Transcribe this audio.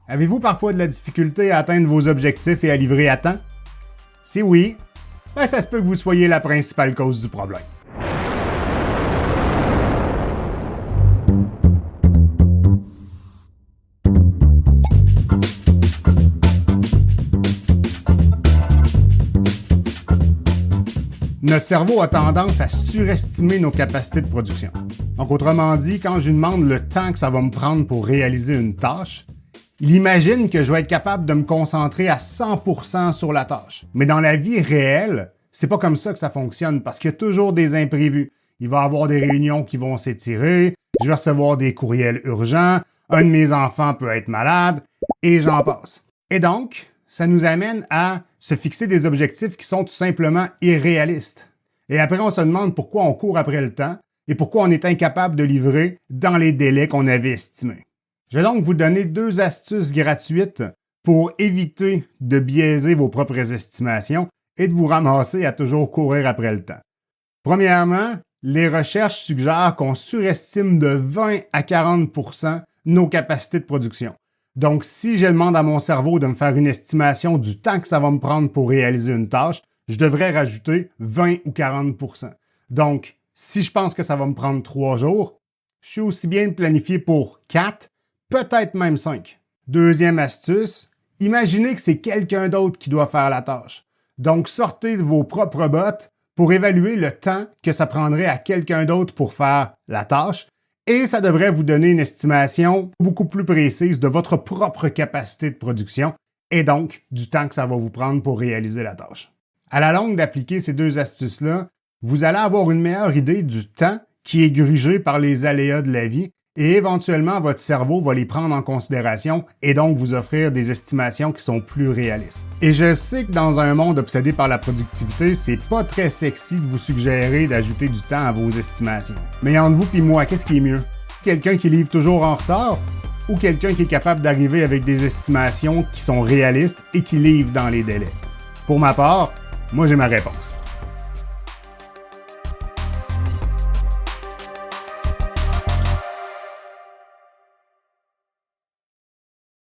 Avez-vous parfois de la difficulté à atteindre vos objectifs et à livrer à temps? Si oui, ça se peut que vous soyez la principale cause du problème. Notre cerveau a tendance à surestimer nos capacités de production. Donc, autrement dit, quand je lui demande le temps que ça va me prendre pour réaliser une tâche, il imagine que je vais être capable de me concentrer à 100% sur la tâche. Mais dans la vie réelle, c'est pas comme ça que ça fonctionne parce qu'il y a toujours des imprévus. Il va y avoir des réunions qui vont s'étirer, je vais recevoir des courriels urgents, un de mes enfants peut être malade, et j'en passe. Et donc, ça nous amène à se fixer des objectifs qui sont tout simplement irréalistes. Et après, on se demande pourquoi on court après le temps et pourquoi on est incapable de livrer dans les délais qu'on avait estimés. Je vais donc vous donner 2 astuces gratuites pour éviter de biaiser vos propres estimations et de vous ramasser à toujours courir après le temps. Premièrement, les recherches suggèrent qu'on surestime de 20 à 40% nos capacités de production. Donc, si je demande à mon cerveau de me faire une estimation du temps que ça va me prendre pour réaliser une tâche, je devrais rajouter 20 ou 40%. Donc, si je pense que ça va me prendre 3 jours, je suis aussi bien de planifier pour 4, peut-être même 5. Deuxième astuce, imaginez que c'est quelqu'un d'autre qui doit faire la tâche. Donc, sortez de vos propres bottes pour évaluer le temps que ça prendrait à quelqu'un d'autre pour faire la tâche. Et ça devrait vous donner une estimation beaucoup plus précise de votre propre capacité de production et donc du temps que ça va vous prendre pour réaliser la tâche. À la longue d'appliquer ces 2 astuces-là, vous allez avoir une meilleure idée du temps qui est grugé par les aléas de la vie et éventuellement votre cerveau va les prendre en considération et donc vous offrir des estimations qui sont plus réalistes. Et je sais que dans un monde obsédé par la productivité, c'est pas très sexy de vous suggérer d'ajouter du temps à vos estimations. Mais entre vous et moi, qu'est-ce qui est mieux? Quelqu'un qui livre toujours en retard ou quelqu'un qui est capable d'arriver avec des estimations qui sont réalistes et qui livre dans les délais? Pour ma part, moi j'ai ma réponse.